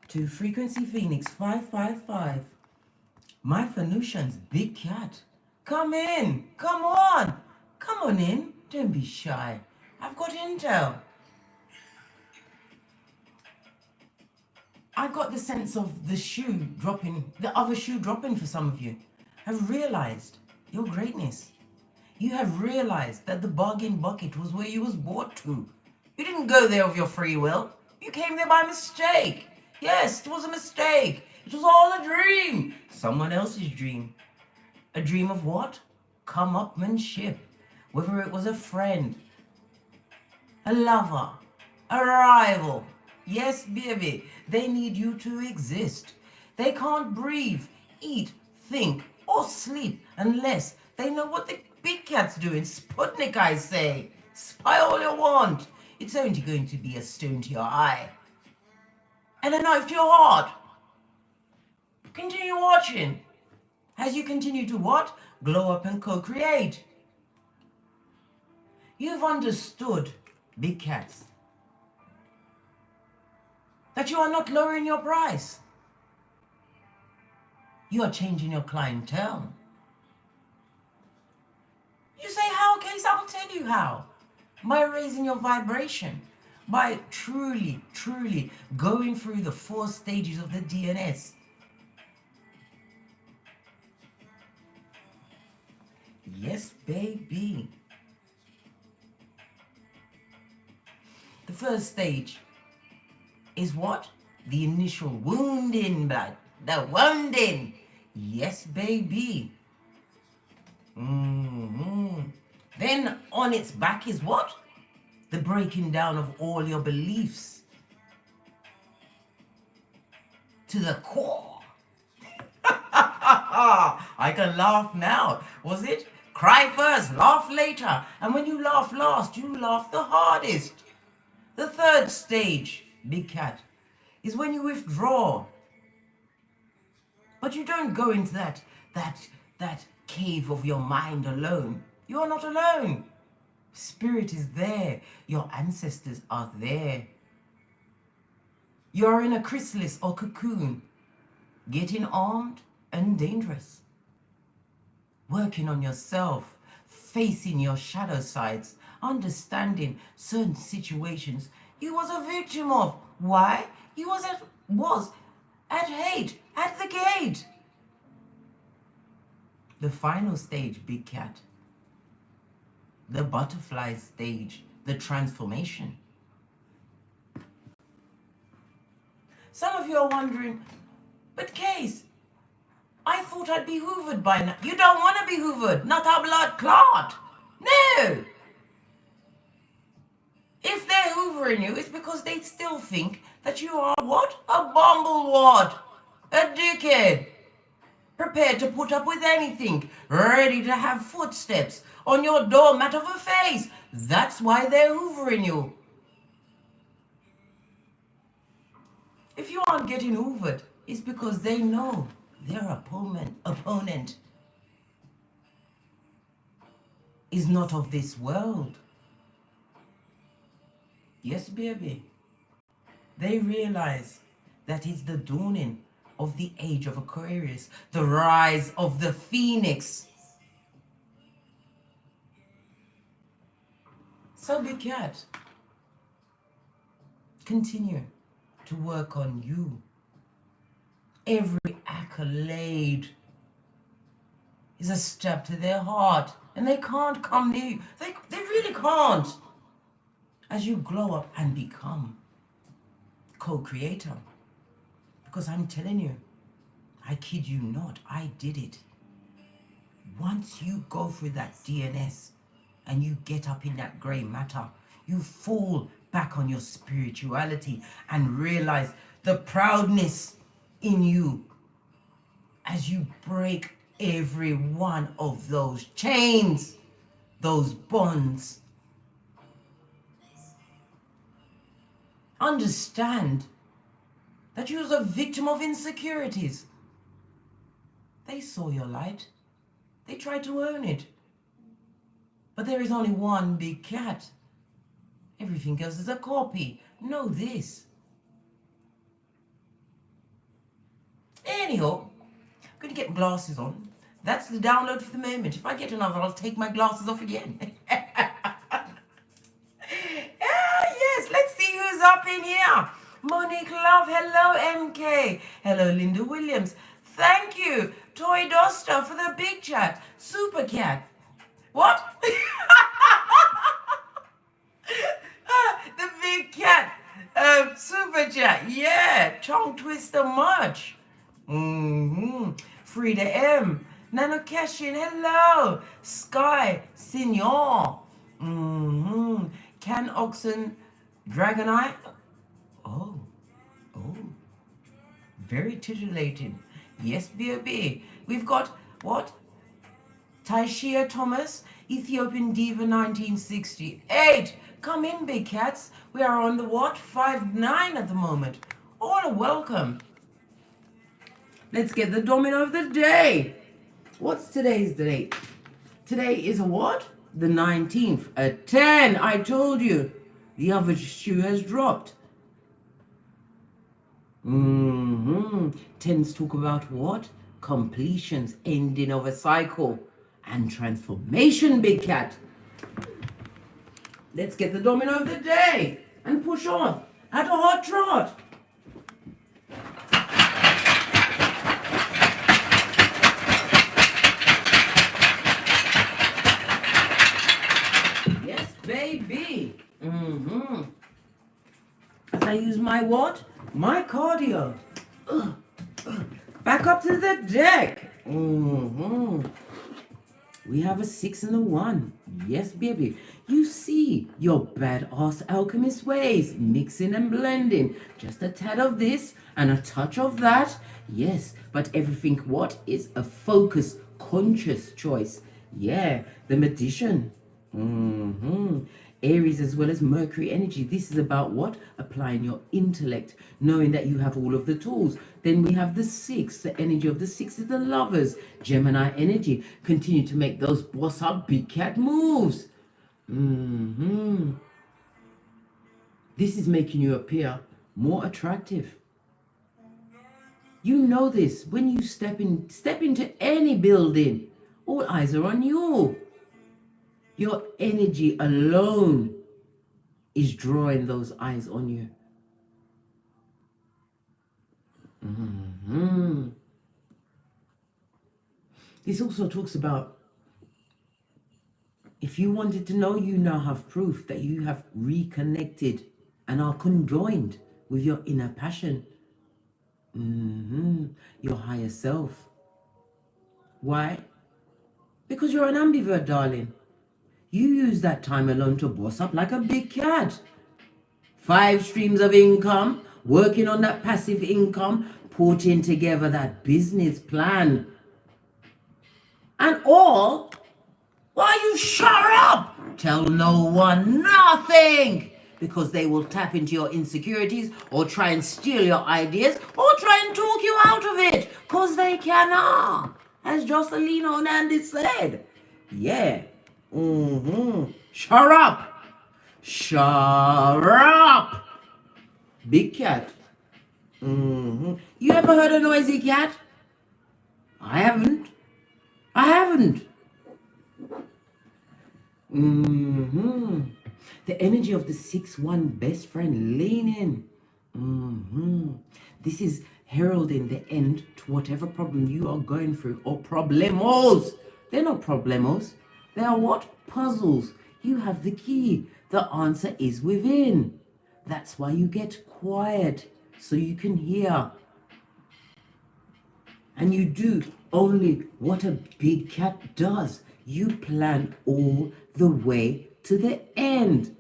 To Frequency Phoenix 555. My Phoenician's big cat. Come in. Come on. Come on in. Don't be shy. I've got intel. I got the sense of the shoe dropping, the other shoe dropping for some of you. Have realized your greatness. You have realized that the bargain bucket was where you was brought to. You didn't go there of your free will. You came there by mistake. Yes, it was a mistake. It was all a dream. Someone else's dream. A dream of what? Come-upmanship. Whether it was a friend, a lover, a rival. Yes, baby, they need you to exist. They can't breathe, eat, think, or sleep unless they know what the big cat's doing. Sputnik, I say. Spy all you want. It's only going to be a stone to your eye and a knife to your heart. Continue watching as you continue to what? Glow up and co-create. You've understood, big cats, that you are not lowering your price. You are changing your clientele. You say how, Case? I'll tell you how. By raising your vibration. By truly, truly going through the 4 stages of the DNS. Yes, baby. The first stage is what? The initial wounding, blood. The wounding. Yes, baby. Then on its back is what? The breaking down of all your beliefs to the core. I can laugh now. Was it? Cry first, laugh later. And when you laugh last, you laugh the hardest. The third stage, big cat, is when you withdraw. But you don't go into that cave of your mind alone. You are not alone. Spirit is there. Your ancestors are there. You are in a chrysalis or cocoon, getting armed and dangerous. Working on yourself, facing your shadow sides, understanding certain situations you was a victim of. Why? You was at hate, at the gate. The final stage, big cat. The butterfly stage, the transformation. Some of you are wondering, but Case, I thought I'd be hoovered by now. You don't want to be hoovered, not a blood clot. No. If they're hoovering you, it's because they still think that you are what? A bumblewort, a dickhead, prepared to put up with anything, ready to have footsteps on your doormat of a face. That's why they're hoovering you. If you aren't getting hoovered, it's because they know their opponent is not of this world. Yes, baby. They realize that it's the dawning of the age of Aquarius, the rise of the phoenix. So, big cat, continue to work on you. Every accolade is a step to their heart, and they can't come near you. They really can't. As you glow up and become co-creator. Because I'm telling you, I kid you not, I did it. Once you go through that DNS and you get up in that grey matter, you fall back on your spirituality and realize the proudness in you as you break every one of those chains, those bonds. Understand that you was a victim of insecurities. They saw your light. They tried to own it. But there is only one big cat. Everything else is a copy. Know this. Anyhow, I'm going to get glasses on. That's the download for the moment. If I get another, I'll take my glasses off again. Yes, let's see who's up in here. Monique Love, hello MK. Hello Linda Williams. Thank you, Toy Doster, for the big chat. Super Cat. What? The big cat. Super chat. Yeah. Tongue Twister Much. Frida M. Nano Cashin, hello. Sky, Signor. Can Oxen, Dragon Eye. Oh, very titillating. Yes, B.O.B. We've got what? Taishia Thomas, Ethiopian Diva 1968. Come in, big cats. We are on the what? 5-9 at the moment. All are welcome. Let's get the domino of the day. What's today's date? Today is a what? The 19th. A 10. I told you. The other shoe has dropped. 10s talk about what? Completions, ending of a cycle, and transformation, big cat. Let's get the domino of the day and push on at a hot trot. Yes, baby. As I use my what? My cardio. Back up to the deck. We have a 6 and a 1. Yes, baby. You see your badass alchemist ways, mixing and blending. Just a tad of this and a touch of that. Yes, but everything what is a focused, conscious choice. Yeah, the magician. Aries as well as Mercury energy. This is about what? Applying your intellect, knowing that you have all of the tools. Then we have the 6. The energy of the 6 is the lovers. Gemini energy. Continue to make those boss up big cat moves. This is making you appear more attractive. You know this. When you step into any building, all eyes are on you. Your energy alone is drawing those eyes on you. This also talks about, if you wanted to know, you now have proof that you have reconnected and are conjoined with your inner passion, your higher self. Why? Because you're an ambivert, darling. You use that time alone to boss up like a big cat. 5 streams of income, working on that passive income, putting together that business plan. And all while you shut up. Tell no one nothing. Because they will tap into your insecurities or try and steal your ideas or try and talk you out of it. Because they cannot. As Jocelyn Onandi said. Yeah. Shut up. Shut up. Big cat. You ever heard a noisy cat? I haven't. The energy of the 6-1 best friend, lean in. This is heralding the end to whatever problem you are going through, or problemos. They're not problemos. They are what? Puzzles. You have the key. The answer is within. That's why you get quiet, so you can hear. And you do only what a big cat does. You plan all the way to the end.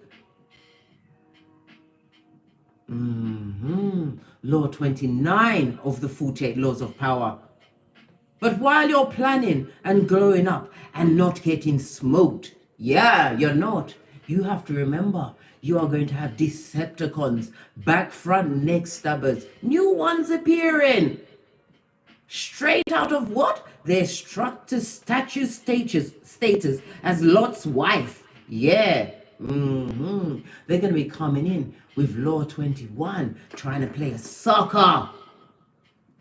Law 29 of the 48 laws of power. But while you're planning and growing up and not getting smoked, yeah, you're not. You have to remember, you are going to have Decepticons, back, front, neck stabbers, new ones appearing. Straight out of what? Their structure status as Lot's wife. Yeah. They're going to be coming in with Law 21, trying to play a sucker.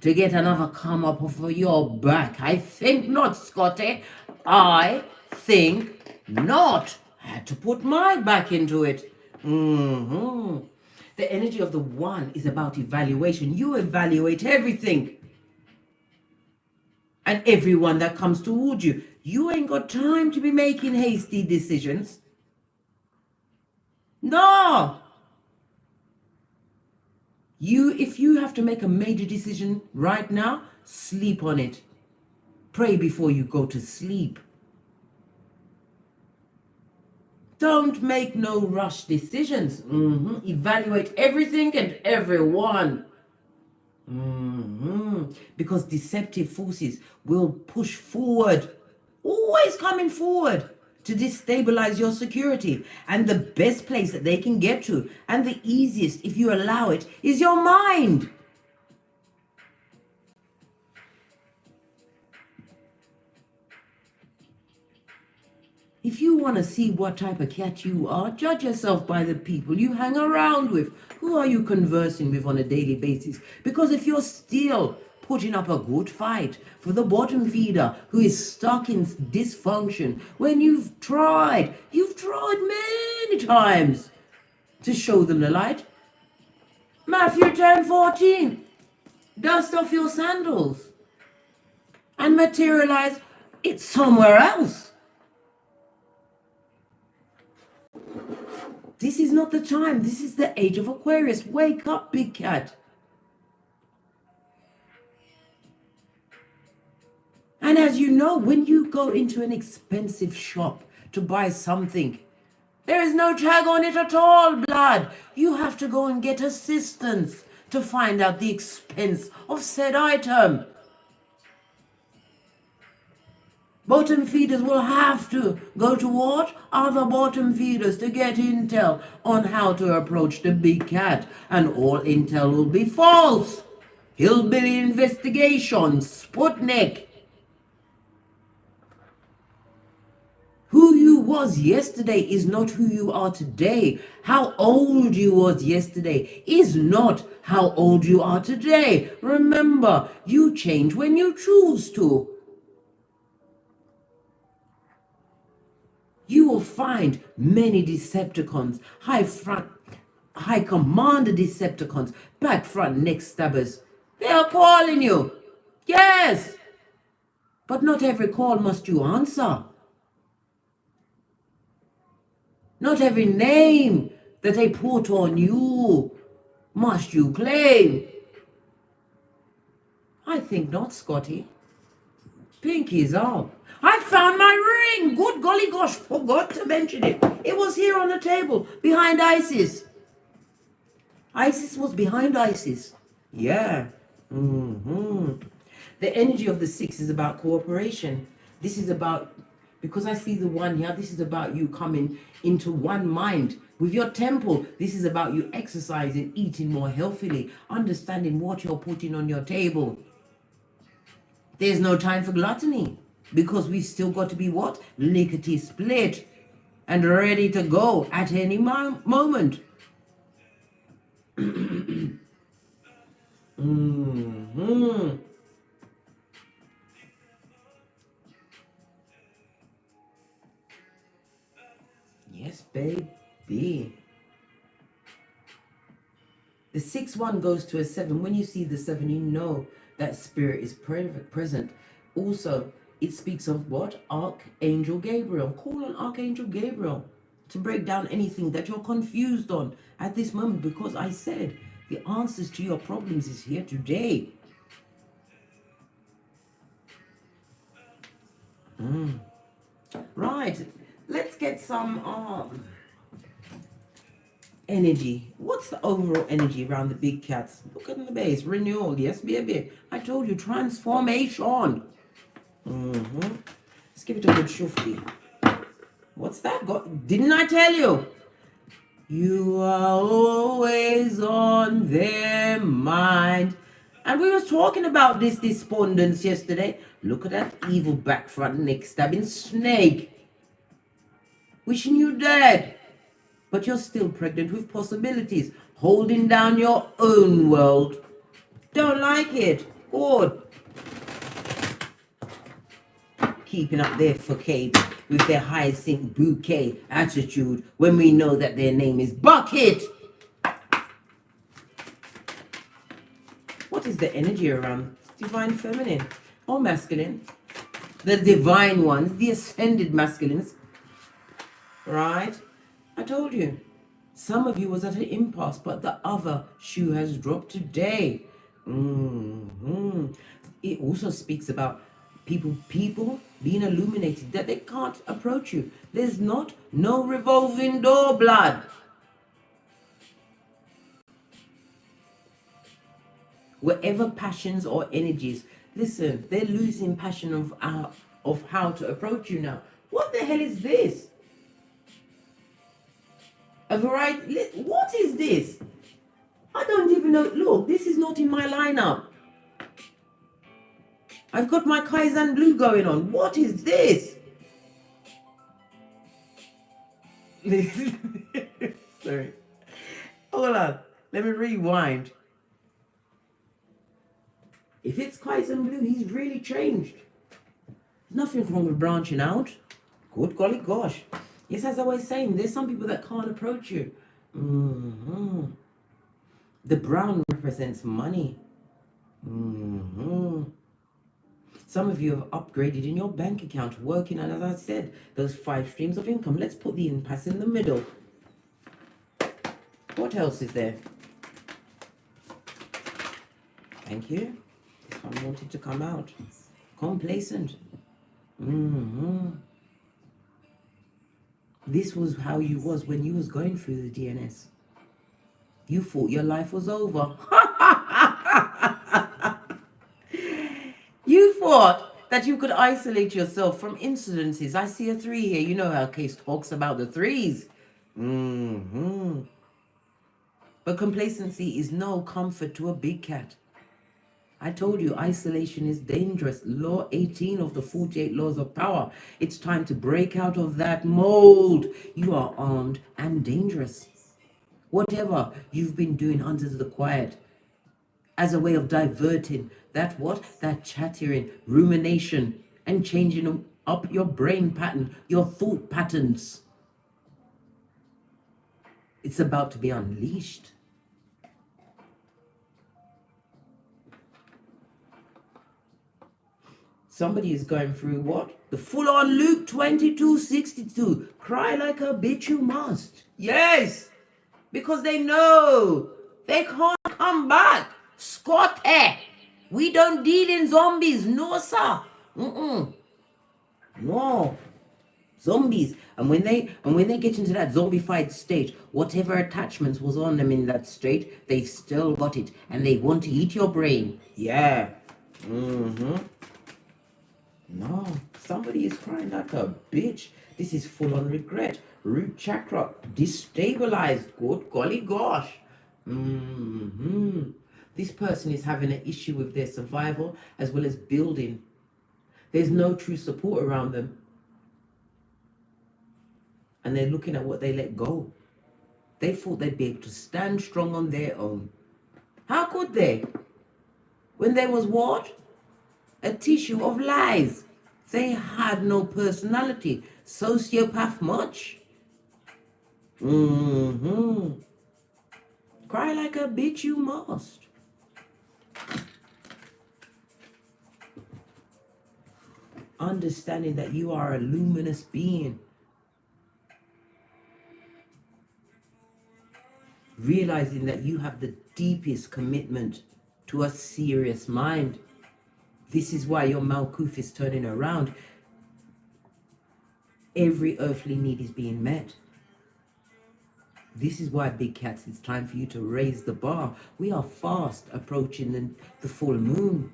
to get another come up off your back. I think not, Scotty. I think not. I had to put my back into it. The energy of the one is about evaluation. You evaluate everything and everyone that comes towards you. You ain't got time to be making hasty decisions. No. If you have to make a major decision right now, sleep on it. Pray before you go to sleep. Don't make no rush decisions. Evaluate everything and everyone. Because deceptive forces will push forward, always coming forward to destabilize your security. And the best place that they can get to, and the easiest if you allow it, is your mind. If you want to see what type of cat you are, judge yourself by the people you hang around with. Who are you conversing with on a daily basis? Because if you're still putting up a good fight for the bottom feeder who is stuck in dysfunction, when you've tried many times to show them the light. Matthew 10:14, dust off your sandals and materialize it somewhere else. This is not the time. This is the age of Aquarius. Wake up, big cat. And as you know, when you go into an expensive shop to buy something, there is no tag on it at all, blood. You have to go and get assistance to find out the expense of said item. Bottom feeders will have to go to what? Other bottom feeders to get intel on how to approach the big cat. And all intel will be false. Hillbilly investigation, Sputnik. Who you was yesterday is not who you are today. How old you was yesterday is not how old you are today. Remember, you change when you choose to. You will find many Decepticons, high commander Decepticons, back front neck stabbers. They are calling you. Yes. But not every call must you answer. Not every name that they put on you must you claim. I think not, Scotty. Pinky's up. I found my ring. Good golly gosh, forgot to mention it. It was here on the table, behind Isis. Isis was behind Isis. Yeah. The energy of the 6 is about cooperation. This is about, because I see the 1 here, this is about you coming into one mind. With your temple, this is about you exercising, eating more healthily, understanding what you're putting on your table. There's no time for gluttony, because we've still got to be what? Lickety split and ready to go at any moment. Yes, baby. The 6-1 goes to a 7. When you see the 7, you know that spirit is present. Also, it speaks of what? Archangel Gabriel. Call on Archangel Gabriel to break down anything that you're confused on at this moment, because I said the answers to your problems is here today. Right, let's get some energy. What's the overall energy around the big cats? Look at the base. Renewal. Yes, baby. I told you, transformation. Let's give it a good shufti. What's that? Didn't I tell you? You are always on their mind. And we was talking about this despondence yesterday. Look at that evil back front neck stabbing snake. Wishing you dead. But you're still pregnant with possibilities. Holding down your own world. Don't like it. Good. Keeping up their facade with their hyacinth bouquet attitude when we know that their name is Bucket. What is the energy around divine feminine or masculine? The divine ones, the ascended masculines, right? I told you, some of you was at an impasse, but the other shoe has dropped today. It also speaks about people being illuminated, that they can't approach you. There's no revolving door, blood. Whatever passions or energies, listen, they're losing passion of how to approach you now. What the hell is this? A variety, what is this? I don't even know. Look, this is not in my lineup. I've got my Kaizen blue going on. What is this? Sorry. Hold on. Let me rewind. If it's Kaizen blue, he's really changed. Nothing wrong with branching out. Good golly gosh. Yes, as I was saying, there's some people that can't approach you. The brown represents money. Some of you have upgraded in your bank account, working on, as I said, those 5 streams of income. Let's put the impasse in the middle. What else is there? Thank you. This one wanted to come out. Complacent. This was how you was when you was going through the DNS. You thought your life was over. You thought that you could isolate yourself from incidences. I see a 3 here. You know how case talks about the 3s. But complacency is no comfort to a big cat. I told you isolation is dangerous. Law 18 of the 48 laws of power. It's time to break out of that mold. You are armed and dangerous. Whatever you've been doing under the quiet as a way of diverting that chattering, rumination, and changing up your brain pattern, your thought patterns. It's about to be unleashed. Somebody is going through what? The full-on Luke 22:62. Cry like a bitch you must. Yes! Because they know they can't come back. Scotty! We don't deal in zombies. No, sir. No. Zombies. And when they get into that zombified state, whatever attachments was on them in that state, they've still got it. And they want to eat your brain. Yeah. No, somebody is crying like a bitch. This is full on regret. Root chakra destabilized. Good golly gosh. This person is having an issue with their survival as well as building. There's no true support around them. And they're looking at what they let go. They thought they'd be able to stand strong on their own. How could they? When there was what? A tissue of lies. They had no personality. Sociopath much. Cry like a bitch you must. Understanding that you are a luminous being. Realizing that you have the deepest commitment to a serious mind. This is why your Malkuth is turning around. Every earthly need is being met. This is why, big cats, it's time for you to raise the bar. We are fast approaching the full moon.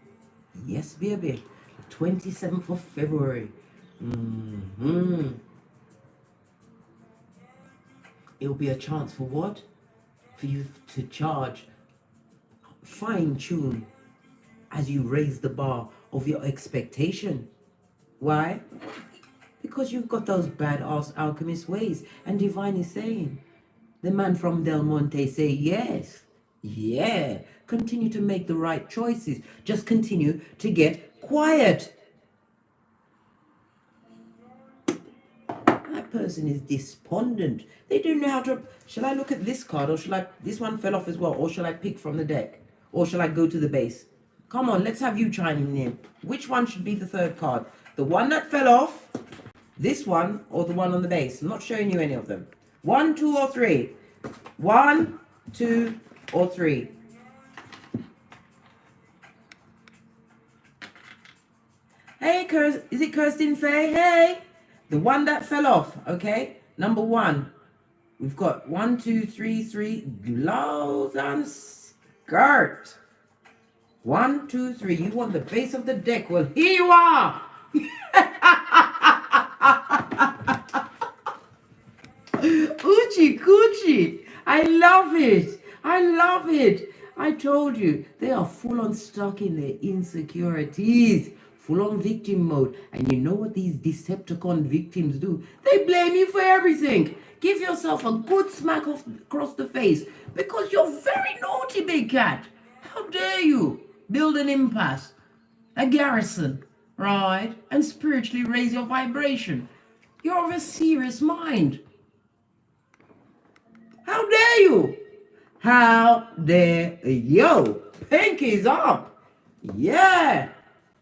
Yes, baby. 27th of February. It'll be a chance for what? For you to charge, fine-tune, as you raise the bar of your expectation. Why? Because you've got those bad-ass alchemist ways. And Divine is saying, the man from Del Monte say, yes, yeah, continue to make the right choices. Just continue to get quiet. That person is despondent. They don't know how to... Shall I look at this card, or shall I... This one fell off as well, or shall I pick from the deck? Or shall I go to the base? Come on, let's have you chiming in. Which one should be the third card? The one that fell off, this one, or the one on the base? I'm not showing you any of them. 1, 2, or 3. 1, 2, or 3. Hey, is it Kirsten Faye? Hey! The one that fell off, okay? Number 1. We've got 1, 2, 3, 3. Gloves and skirt. 1, 2, 3. You want the base of the deck? Well, here you are! Oochie coochie. I love it. I love it. I told you, they are full on stuck in their insecurities. Full on victim mode. And you know what these Decepticon victims do? They blame you for everything. Give yourself a good smack across the face because you're very naughty, big cat. How dare you build an impasse, a garrison, right? And spiritually raise your vibration. You're of a serious mind. How dare you? How dare you? Pinkies up. Yeah.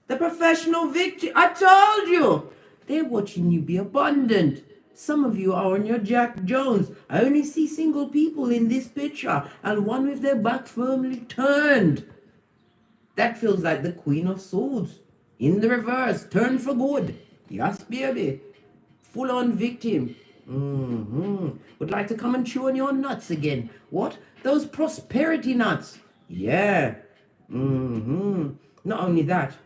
The professional victim. I told you. They're watching you be abundant. Some of you are on your Jack Jones. I only see single people in this picture and one with their back firmly turned. That feels like the Queen of Swords. In the reverse, turned for good. Yes, baby. Full on victim. Would like to come and chew on your nuts again. What? Those prosperity nuts. Yeah. Not only that,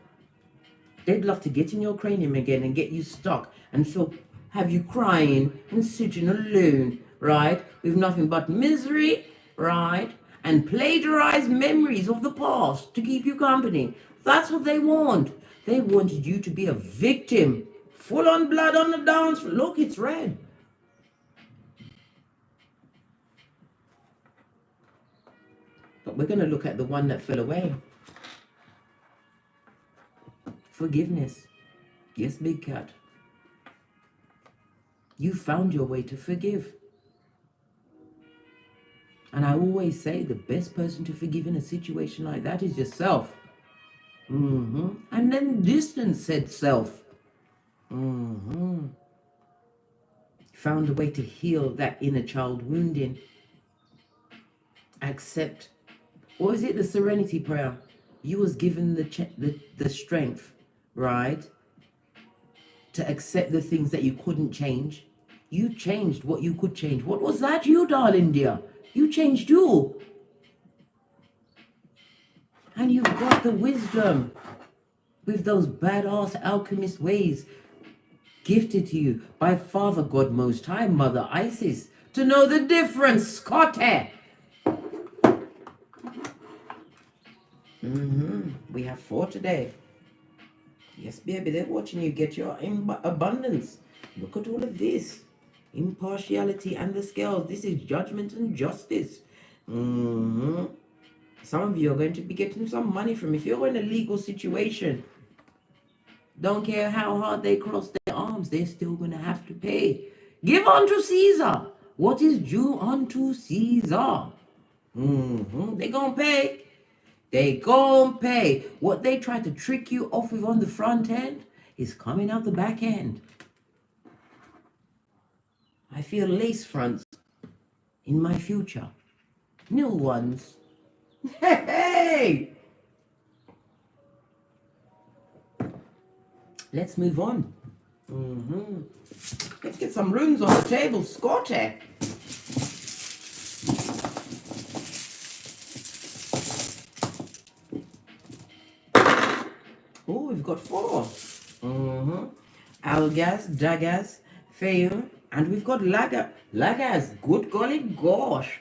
they'd love to get in your cranium again and get you stuck and have you crying and sitting alone, right? With nothing but misery, right? And plagiarized memories of the past to keep you company. That's what they want. They wanted you to be a victim. Full on blood on the dance floor. Look, it's red. But we're going to look at the one that fell away. Forgiveness. Yes, big cat. You found your way to forgive. And I always say the best person to forgive in a situation like that is yourself. And then distance said self. Found a way to heal that inner child wounding. Accept. Or is it the serenity prayer? You was given the strength, right? To accept the things that you couldn't change. You changed what you could change. What was that, you darling dear? You changed you. And you've got the wisdom with those badass alchemist ways gifted to you by Father God Most High, Mother Isis, to know the difference, Scotty. We have 4 today. Yes, baby, they're watching you get your abundance. Look at all of this. Impartiality and the scales. This is judgment and justice. Some of you are going to be getting some money from, if you're in a legal situation, don't care how hard they cross their arms, they're still going to have to pay. Give unto Caesar what is due unto Caesar. They gonna pay. They gon' pay. What they try to trick you off with on the front end is coming out the back end. I feel lace fronts in my future. New ones. Hey! Let's move on. Let's get some runes on the table, Scotty. Oh, we've got 4. Algas, Daggers, Feyre, and we've got Lagaz. Good golly gosh.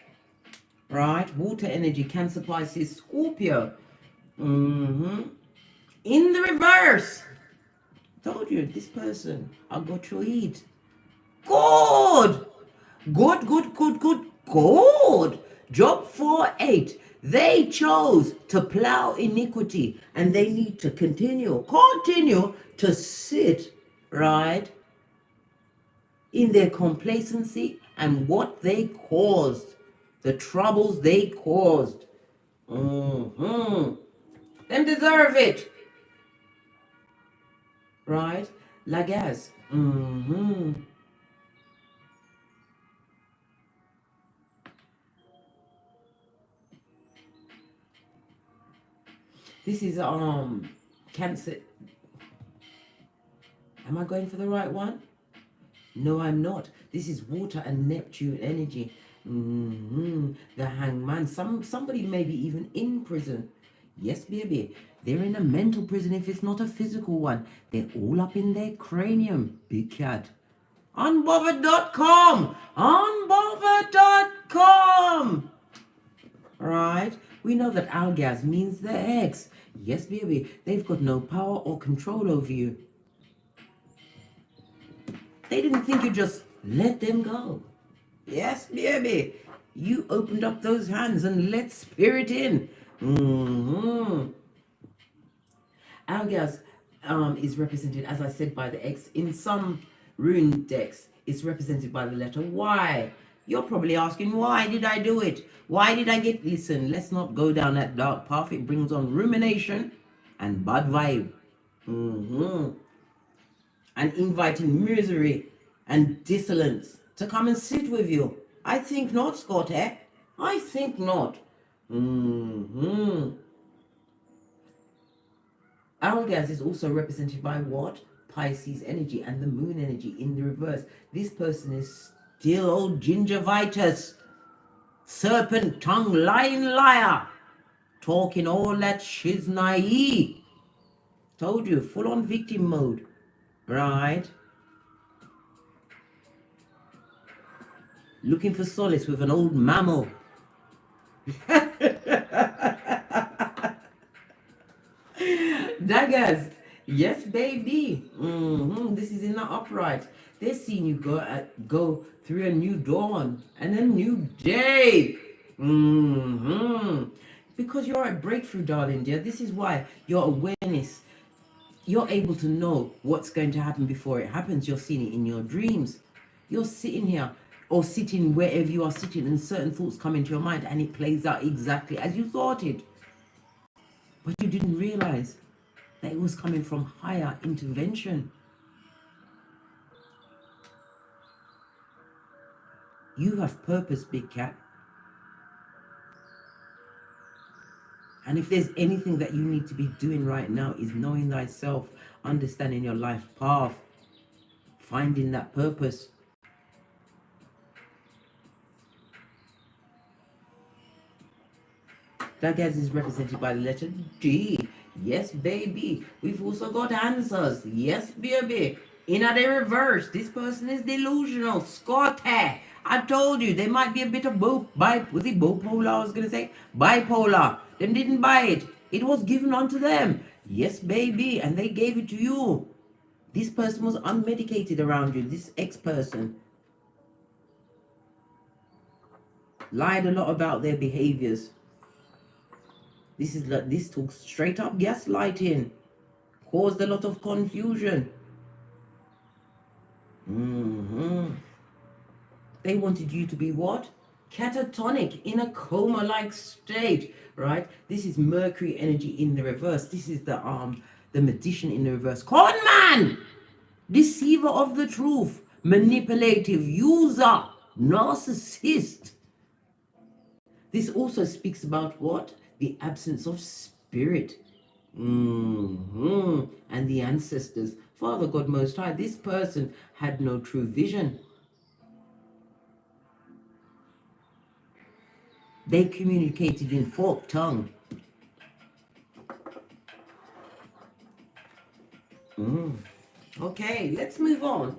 Right, water energy, Cancer, Pisces, Scorpio. In the reverse. Told you, this person, I got your heat. Good. Good. Job 4-8. They chose to plow iniquity, and they need to continue to sit, right, in their complacency and what they caused, the troubles they caused. Them deserve it, right? Like as. This is Cancer. Am I going for the right one? No, I'm not. This is water and Neptune energy. The hangman. Somebody may be even in prison. Yes, baby. They're in a mental prison if it's not a physical one. They're all up in their cranium. Big cat. Unbothered.com. Unbothered.com. Right? We know that algaz means the ex. Yes, baby. They've got no power or control over you. They didn't think you just let them go. Yes, baby. You opened up those hands and let spirit in. Algaz is represented, as I said, by the X. In some rune decks, it's represented by the letter Y. You're probably asking, why did I do it? Why did I get... Listen, let's not go down that dark path. It brings on rumination and bad vibe. And inviting misery and dissonance to come and sit with you. I think not, Scott, eh? I think not. Algaz is also represented by what? Pisces energy and the moon energy in the reverse. This person is still old gingivitis, serpent tongue, lying liar, talking all that shiznai. Told you, full on victim mode, right? Looking for solace with an old mammal. Daggers, yes, baby. This is in the upright. They're seeing you go through a new dawn and a new day. Because you're at breakthrough, darling dear. This is why your awareness, you're able to know what's going to happen before it happens. You're seeing it in your dreams. You're sitting here or sitting wherever you are sitting, and certain thoughts come into your mind and it plays out exactly as you thought it. But you didn't realize that it was coming from higher intervention. You have purpose, big cat. And if there's anything that you need to be doing right now is knowing thyself, understanding your life path, finding that purpose. That guys is represented by the letter D. Yes, baby. We've also got answers. Yes, baby. In the reverse, this person is delusional. Scott, I told you, they might be a bit of bipolar, I was going to say? Bipolar. Them didn't buy it. It was given unto them. Yes, baby. And they gave it to you. This person was unmedicated around you. This ex-person lied a lot about their behaviors. This took straight up gaslighting. Caused a lot of confusion. They wanted you to be what? Catatonic, in a coma-like state, right? This is Mercury energy in the reverse. This is the magician in the reverse. Con man! Deceiver of the truth. Manipulative user. Narcissist. This also speaks about what? The absence of spirit. And the ancestors. Father God Most High, this person had no true vision. They communicated in forked tongue. Okay, let's move on.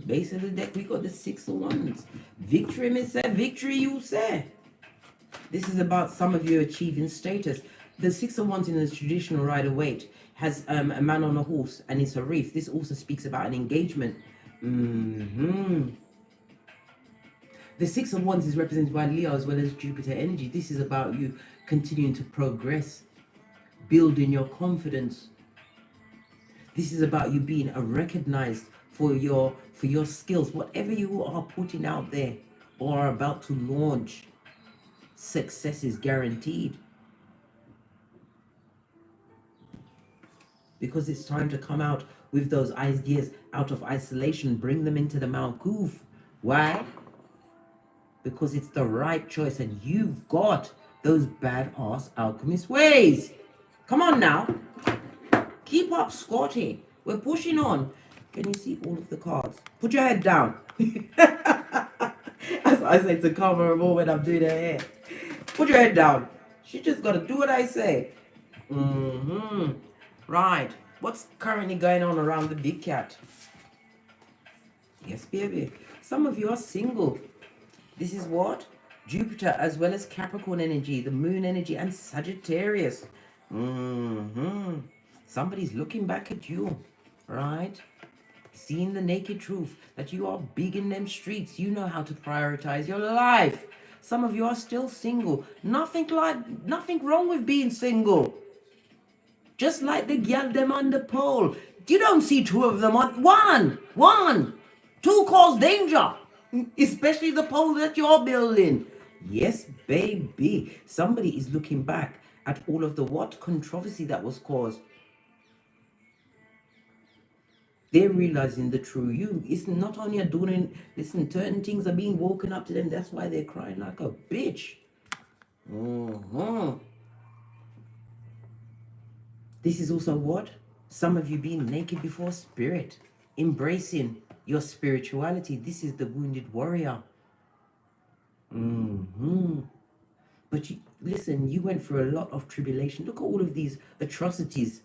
Base of the deck, we got the Six of Wands. Victory, me say. Victory, you say. This is about some of you achieving status. The Six of Wands in the traditional Rider-Waite has a man on a horse, and it's a reef. This also speaks about an engagement. The Six of Wands is represented by Leo as well as Jupiter energy. This is about you continuing to progress, building your confidence. This is about you being recognized for your skills. Whatever you are putting out there or are about to launch, success is guaranteed. Because it's time to come out with those ideas out of isolation, bring them into the Malkuth. Why? Because it's the right choice and you've got those badass alchemist ways. Come on now. Keep up, Scotty. We're pushing on. Can you see all of the cards? Put your head down. As I say to Karma more when I'm doing her hair. Put your head down. She just got to do what I say. Right. What's currently going on around the big cat? Yes, baby. Some of you are single. This is what? Jupiter as well as Capricorn energy, the moon energy, and Sagittarius. Somebody's looking back at you, right? Seeing the naked truth that you are big in them streets. You know how to prioritize your life. Some of you are still single. Nothing wrong with being single. Just like the gal them on the pole. You don't see two of them on one. Two cause danger. Especially the pole that you're building. Yes, baby. Somebody is looking back at all of the controversy that was caused. They're realizing the true you. It's not only a doing, listen, certain things are being woken up to them. That's why they're crying like a bitch. This is also what? Some of you being naked before spirit. Embracing your spirituality. This is the wounded warrior. But listen, you went through a lot of tribulation. Look at all of these atrocities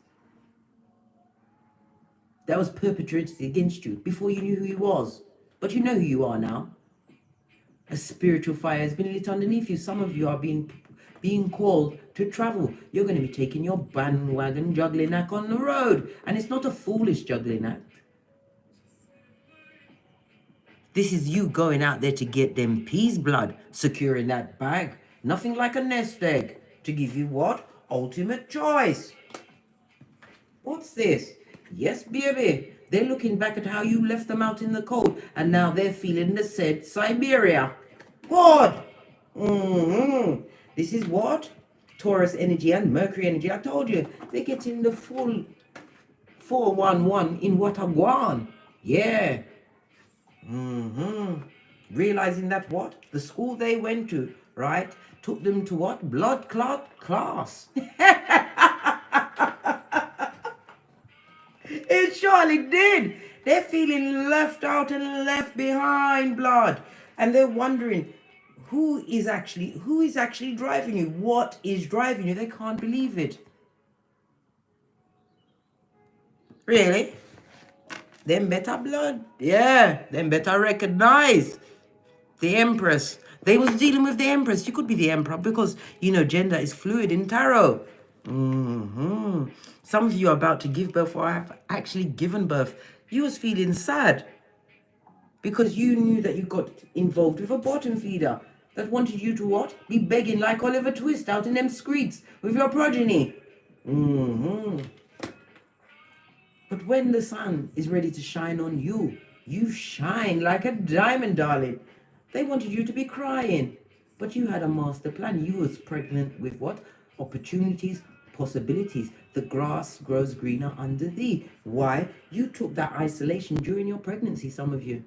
that was perpetrated against you before you knew who you was. But you know who you are now. A spiritual fire has been lit underneath you. Some of you are being called to travel. You're going to be taking your bandwagon juggling act on the road. And it's not a foolish juggling act. This is you going out there to get them peas blood, securing that bag. Nothing like a nest egg to give you what? Ultimate choice. What's this? Yes, baby. They're looking back at how you left them out in the cold, and now they're feeling the said Siberia. God. This is what? Taurus energy and Mercury energy. I told you, they're getting the full 411 in Watagwan. Yeah. Realizing that what? The school they went to, right? Took them to what? Blood clot class. It surely did. They're feeling left out and left behind, blood. And they're wondering, who is actually driving you? What is driving you? They can't believe it. Really? Them better blood? Yeah, them better recognize the Empress. They was dealing with the Empress. You could be the Emperor because, you know, gender is fluid in tarot. Some of you are about to give birth or have actually given birth. You was feeling sad because you knew that you got involved with a bottom feeder that wanted you to what? Be begging like Oliver Twist out in them streets with your progeny. But when the sun is ready to shine on you, you shine like a diamond, darling. They wanted you to be crying, but you had a master plan. You was pregnant with what? Opportunities, possibilities. The grass grows greener under thee. Why? You took that isolation during your pregnancy, some of you.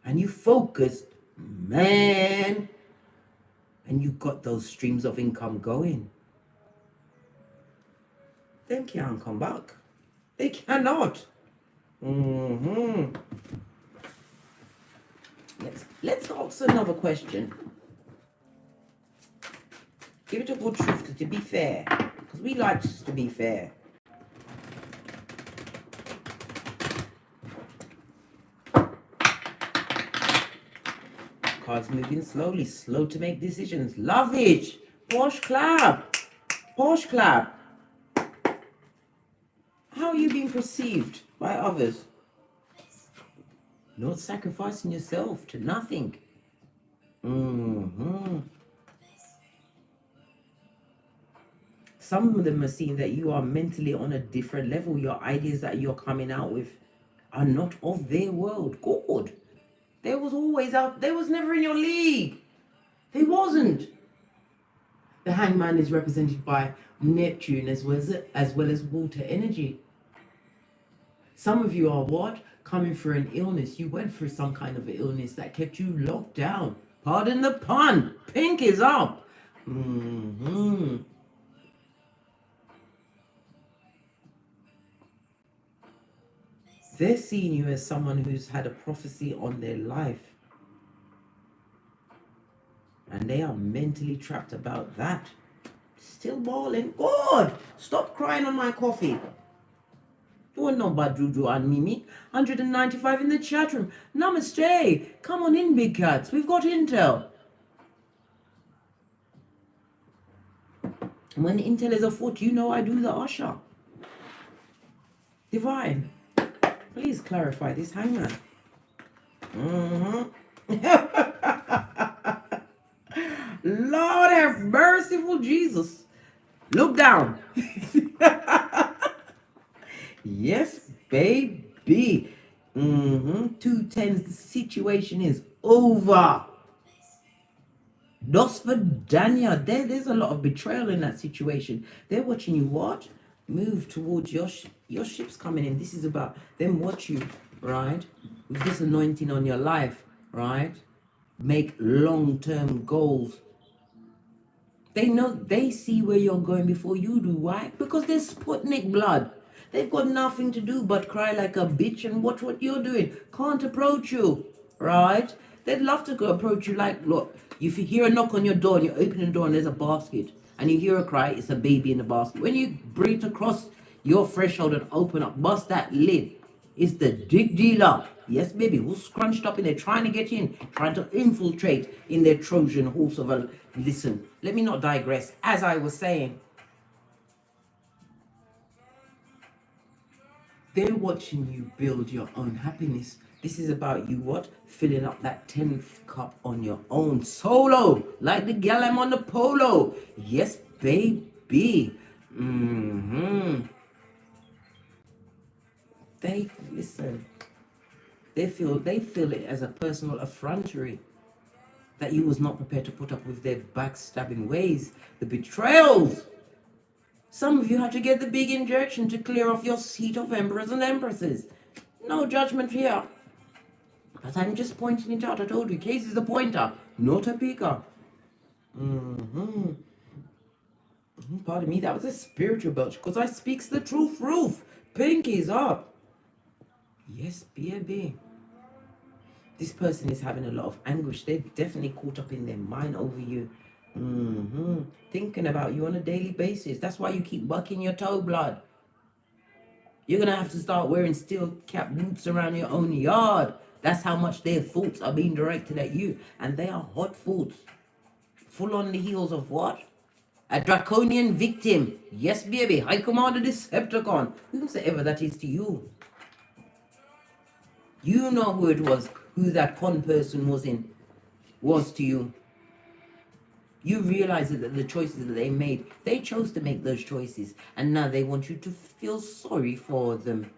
And you focused, man. And you got those streams of income going. Them can't come back. They cannot. Let's ask another question. Give it a good truth to be fair. Because we like to be fair. Cards moving slowly, slow to make decisions. Love it. Posh clap. Posh clap. How are you being perceived by others? Not sacrificing yourself to nothing. Some of them are seeing that you are mentally on a different level. Your ideas that you're coming out with are not of their world. God, they was always out. They was never in your league. They wasn't. The hangman is represented by Neptune as well as water energy. Some of you are what? Coming through an illness. You went through some kind of illness that kept you locked down. Pardon the pun. Pink is up. They're seeing you as someone who's had a prophecy on their life. And they are mentally trapped about that. Still balling. God, stop crying on my coffee. You want know about Juju and Mimi? 195 in the chat room. Namaste. Come on in, big cats. We've got intel. When intel is afoot, you know I do the usher. Divine, please clarify this hangman. Lord have merciful Jesus. Look down. Yes, baby. 210s, the situation is over. Dos for Dania. There's a lot of betrayal in that situation. They're watching you what? Move towards your ship's coming in. This is about them watch you, right? With this anointing on your life, right? Make long-term goals. They know, they see where you're going before you do. Why? Because they're Sputnik blood. They've got nothing to do but cry like a bitch and watch what you're doing. Can't approach you, right? They'd love to go approach you like, look, if you hear a knock on your door and you open the door and there's a basket and you hear a cry, it's a baby in the basket. When you bring it across your threshold and open up, bust that lid, it's the dig dealer. Yes, baby, who's scrunched up in there trying to get in, trying to infiltrate in their Trojan horse of a... Listen, let me not digress. As I was saying, they're watching you build your own happiness. This is about you what? Filling up that 10th cup on your own. Solo. Like the gal I'm on the polo. Yes, baby. They, listen. They feel it as a personal effrontery that you was not prepared to put up with their backstabbing ways. The betrayals. Some of you had to get the big injection to clear off your seat of emperors and empresses. No judgment here. But I'm just pointing it out. I told you, Case is a pointer, not a picker. Pardon me, that was a spiritual belch, because I speaks the truth, roof. Pinky's up. Yes, baby. This person is having a lot of anguish. They're definitely caught up in their mind over you. Thinking about you on a daily basis. That's why you keep bucking your toe, blood. You're going to have to start wearing steel cap boots around your own yard. That's how much their thoughts are being directed at you. And they are hot thoughts. Full on the heels of what? A draconian victim. Yes, baby. High Commander Decepticon. Whomsoever that is to you. You know who it was. Who that con person was to you. You realize that the choices that they made, they chose to make those choices. And now they want you to feel sorry for them.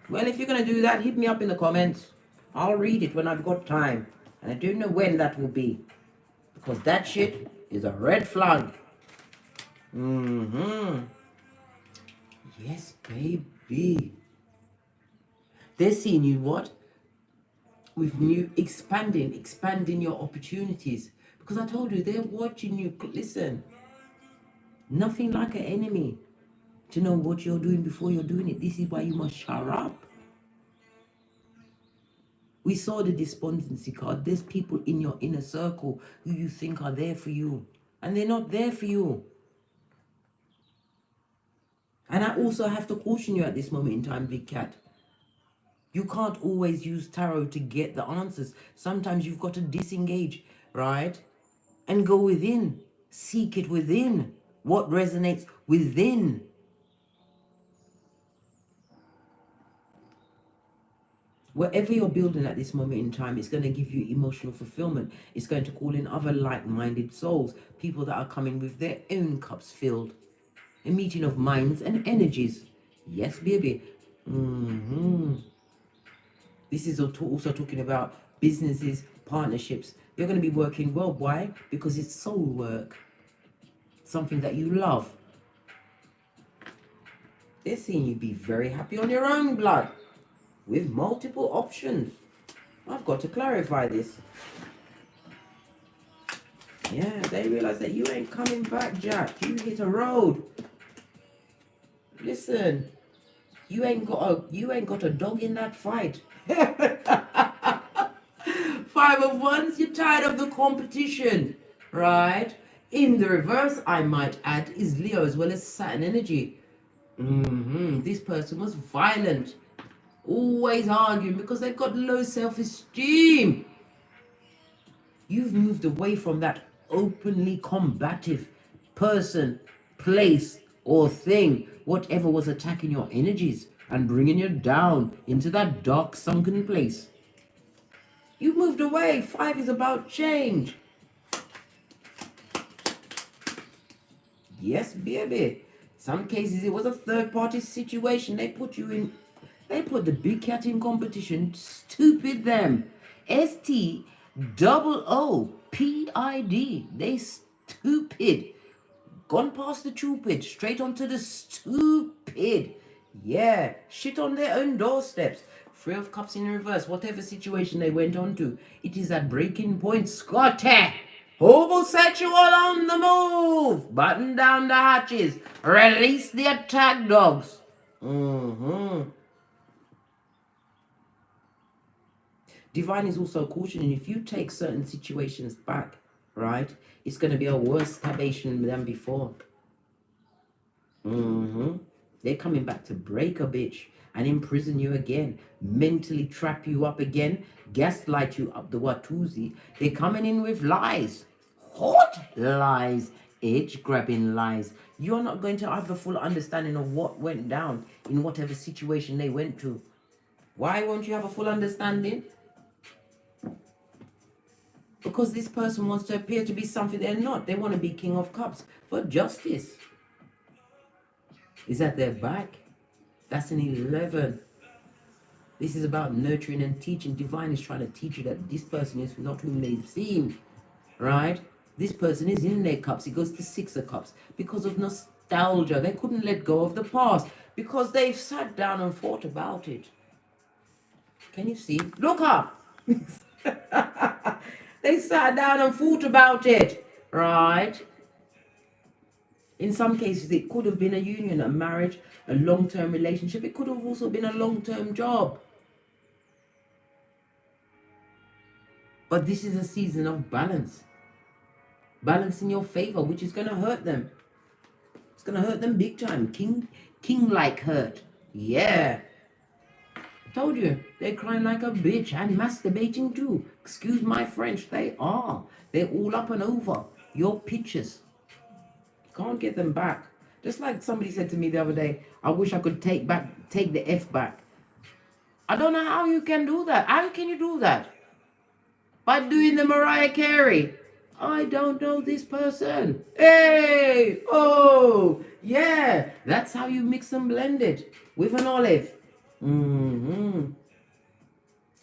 Well, if you're going to do that, hit me up in the comments. I'll read it when I've got time. And I don't know when that will be. Because that shit is a red flag. Yes, baby. They're seeing you what? With new expanding your opportunities. Because I told you, they're watching you. Listen, nothing like an enemy to know what you're doing before you're doing it. This is why you must shut up. We saw the despondency card. There's people in your inner circle who you think are there for you. And they're not there for you. And I also have to caution you at this moment in time, Big Cat. You can't always use tarot to get the answers. Sometimes you've got to disengage, right? And go within. Seek it within. What resonates within. Whatever you're building at this moment in time, it's going to give you emotional fulfillment. It's going to call in other like-minded souls, people that are coming with their own cups filled. A meeting of minds and energies. Yes, baby. This is also talking about businesses, partnerships. You're going to be working well. Why? Because it's soul work. Something that you love. They're seeing you be very happy on your own, blood. With multiple options. I've got to clarify this. Yeah, they realize that you ain't coming back, Jack. You hit a road. Listen, you ain't got a dog in that fight. 5 of Wands, you're tired of the competition, right? In the reverse, I might add, is Leo as well as Saturn energy. This person was violent, always arguing because they've got low self-esteem. You've moved away from that openly combative person, place, or thing, whatever was attacking your energies and bringing you down into that dark, sunken place. You moved away. 5 is about change. Yes, baby. Some cases it was a third-party situation. They put the big cat in competition. Stupid them. STOOPID. They stupid. Gone past the stupid, straight onto the stupid. Yeah, shit on their own doorsteps. 3 of Cups in reverse, whatever situation they went on to. It is at breaking point, Scotty. Homosexual on the move. Button down the hatches. Release the attack dogs. Divine is also cautioning, if you take certain situations back, right, it's going to be a worse tabation than before. They're coming back to break a bitch and imprison you again, mentally trap you up again, gaslight you up the Watusi. They're coming in with lies, hot lies, edge-grabbing lies. You're not going to have a full understanding of what went down in whatever situation they went to. Why won't you have a full understanding? Because this person wants to appear to be something they're not. They want to be King of Cups. But justice is at their back. That's an 11. This is about nurturing and teaching. Divine is trying to teach you that this person is not whom they seem. Right? This person is in their cups. It goes to 6 of Cups. Because of nostalgia. They couldn't let go of the past. Because they've sat down and thought about it. Can you see? Look up! They sat down and thought about it, right? In some cases, it could have been a union, a marriage, a long-term relationship. It could have also been a long-term job. But this is a season of balance. Balance in your favor, which is going to hurt them. It's going to hurt them big time. King-like hurt. Yeah. Told you, they're crying like a bitch and masturbating too. Excuse my French, they are. They're all up and over your pictures. Can't get them back. Just like somebody said to me the other day, I wish I could take the F back. I don't know how you can do that. How can you do that? By doing the Mariah Carey. I don't know this person. Hey, oh, yeah. That's how you mix and blend it with an olive.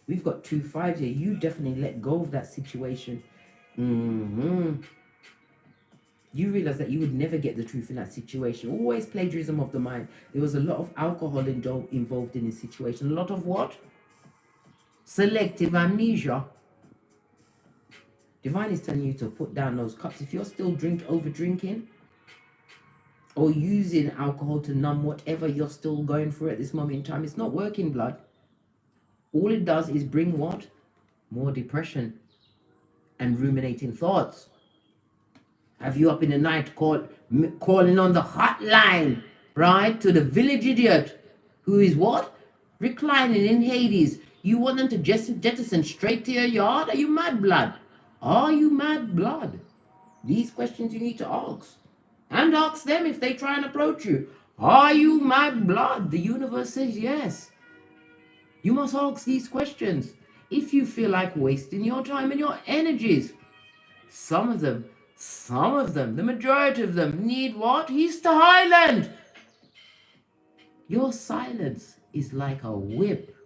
We've got 2 5s here. You definitely let go of that situation. You realize that you would never get the truth in that situation. Always plagiarism of the mind. There was a lot of alcohol involved in this situation. A lot of what? Selective amnesia. Divine is telling you to put down those cups. If you're still over drinking or using alcohol to numb whatever you're still going through at this moment in time, it's not working, blood. All it does is bring what? More depression and ruminating thoughts. Have you up in the night calling on the hotline, right, to the village idiot who is what? Reclining in Hades. You want them to jettison straight to your yard? Are you mad, blood? Are you mad, blood? These questions you need to ask. And ask them if they try and approach you. Are you mad, blood? The universe says yes. You must ask these questions if you feel like wasting your time and your energies. Some of them, the majority of them need what? Easter Highland. Your silence is like a whip.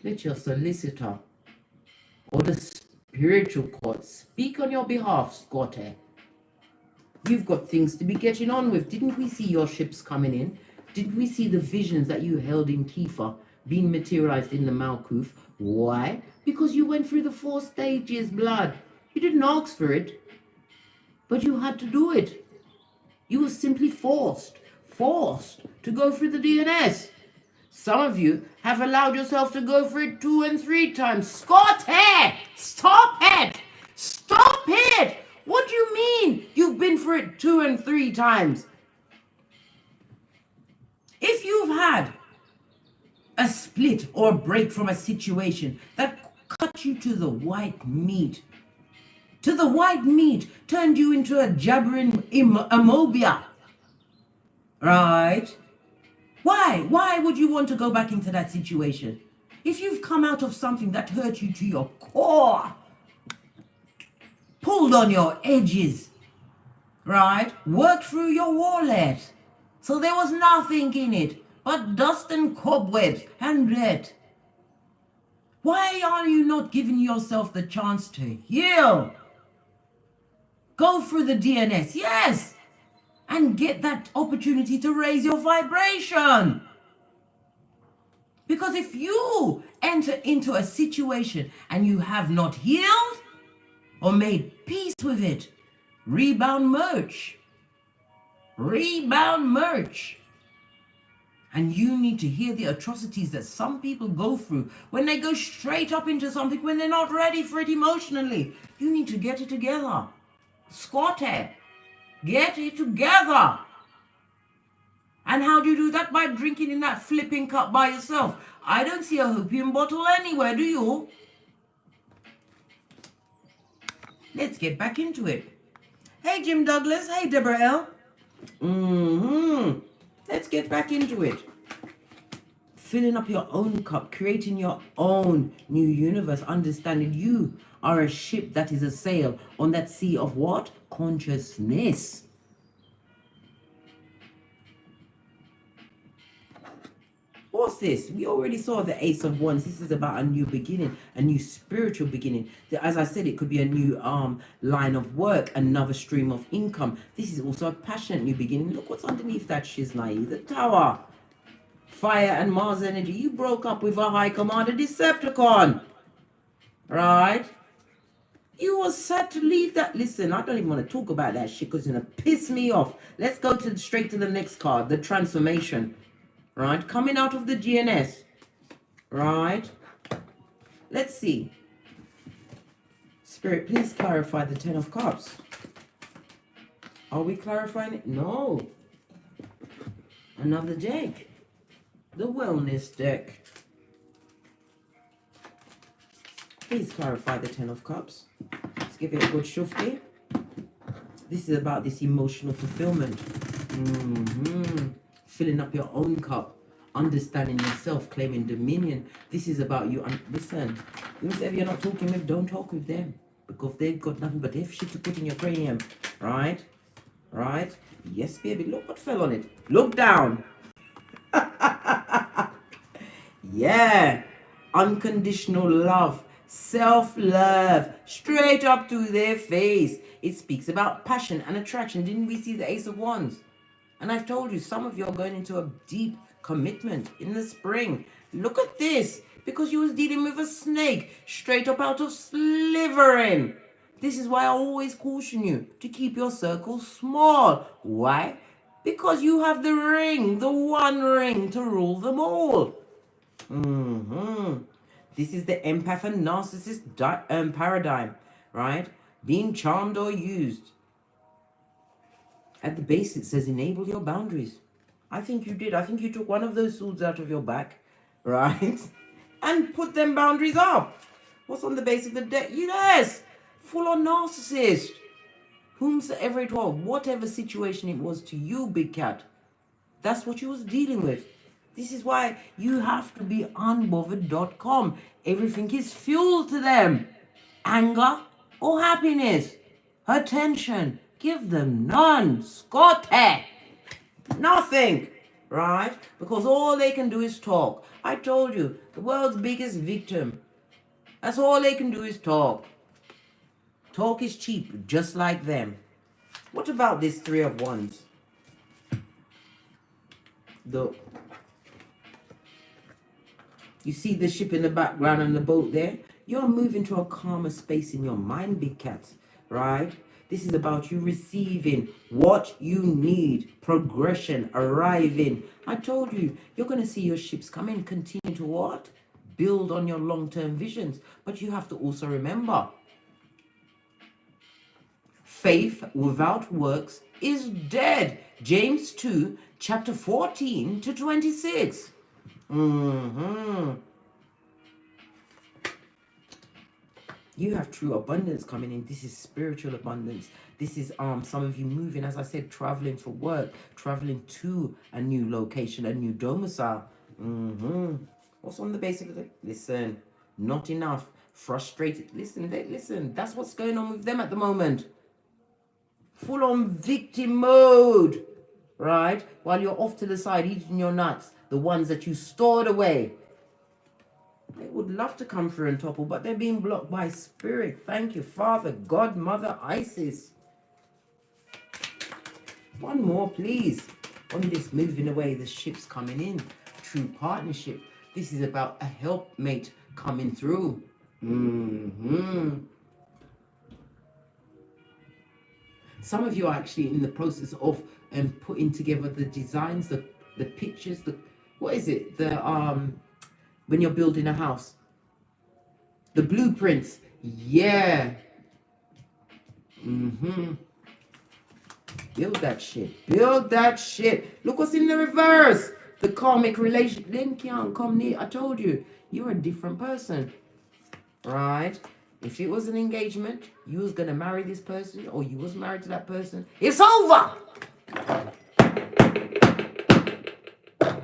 Let your solicitor or the spiritual court speak on your behalf, Scotty. You've got things to be getting on with. Didn't we see your ships coming in? Didn't we see the visions that you held in Kiefer being materialized in the Malkuth? Why? Because you went through the 4 stages, blood. You didn't ask for it, but you had to do it. You were simply forced to go through the DNS. Some of you have allowed yourself to go through it 2 and 3 times. Scotty! Stop it! Stop it! What do you mean you've been through it 2 and 3 times? If you've had a split or break from a situation that cut you to the white meat, turned you into a jabbering amobia, right? Why would you want to go back into that situation? If you've come out of something that hurt you to your core, pulled on your edges, right? Worked through your wallet, so there was nothing in it but dust and cobwebs and dirt. Why are you not giving yourself the chance to heal? Go through the DNS, yes, and get that opportunity to raise your vibration. Because if you enter into a situation and you have not healed or made peace with it, rebound merch. And you need to hear the atrocities that some people go through when they go straight up into something when they're not ready for it emotionally. You need to get it together. Scotty, get it together. And how do you do that? By drinking in that flipping cup by yourself. I don't see a opium bottle anywhere, do you? Let's get back into it. Hey, Jim Douglas. Hey, Deborah L. Let's get back into it. Filling up your own cup, creating your own new universe, understanding you are a ship that is a sail on that sea of what? Consciousness. What's this? We already saw the Ace of Wands. This is about a new beginning, a new spiritual beginning. As I said, it could be a new line of work, another stream of income. This is also a passionate new beginning. Look what's underneath that shiznai, the Tower. Fire and Mars energy. You broke up with a High Commander Decepticon. Right? You were set to leave that. Listen, I don't even want to talk about that shit because it's going to piss me off. Let's go straight to the next card, the Transformation. Right, coming out of the GNS, right? Let's see. Spirit, please clarify the 10 of Cups. Are we clarifying it? No. Another deck. The Wellness deck. Please clarify the 10 of Cups. Let's give it a good shufti. This is about this emotional fulfillment. Filling up your own cup, understanding yourself, claiming dominion. This is about you. And listen, whoever you're not talking with, don't talk with them because they've got nothing but F shit to put in your cranium. Right? Right? Yes, baby. Look what fell on it. Look down. Yeah. Unconditional love. Self-love. Straight up to their face. It speaks about passion and attraction. Didn't we see the Ace of Wands? And I've told you, some of you are going into a deep commitment in the spring. Look at this. Because you was dealing with a snake straight up out of slivering. This is why I always caution you to keep your circle small. Why? Because you have the ring, the one ring to rule them all. This is the empath and narcissist paradigm, right? Being charmed or used. At the base, it says enable your boundaries. I think you did. I think you took one of those swords out of your back, right? And put them boundaries up. What's on the base of the deck? Yes! Full on narcissist. Whomsoever it was, whatever situation it was to you, big cat. That's what you was dealing with. This is why you have to be unbothered.com. Everything is fuel to them. Anger or happiness. Attention. Give them none. Scotty. Nothing. Right? Because all they can do is talk. I told you, the world's biggest victim. That's all they can do is talk. Talk is cheap, just like them. What about this Three of Wands? You see the ship in the background and the boat there? You're moving to a calmer space in your mind, big cats, right? This is about you receiving what you need, progression, arriving. I told you, you're going to see your ships come in, continue to what? Build on your long-term visions. But you have to also remember, faith without works is dead. James 2, chapter 14 to 26. You have true abundance coming in. This is spiritual abundance. This is some of you moving, as I said, traveling for work, traveling to a new location, a new domicile. What's on the basis of it? Listen, not enough. Frustrated. Listen, that's what's going on with them at the moment. Full on victim mode, right? While you're off to the side eating your nuts, the ones that you stored away. They would love to come through and topple, but they're being blocked by spirit. Thank you, Father, God, Mother, Isis. One more, please. On this moving away, the ship's coming in. True partnership. This is about a helpmate coming through. Some of you are actually in the process of putting together the designs, the pictures, what is it? When you're building a house. The blueprints. Yeah. Build that shit. Build that shit. Look what's in the reverse. The karmic relation. Then can't come near. I told you. You're a different person. Right? If it was an engagement, you was going to marry this person or you was married to that person, it's over!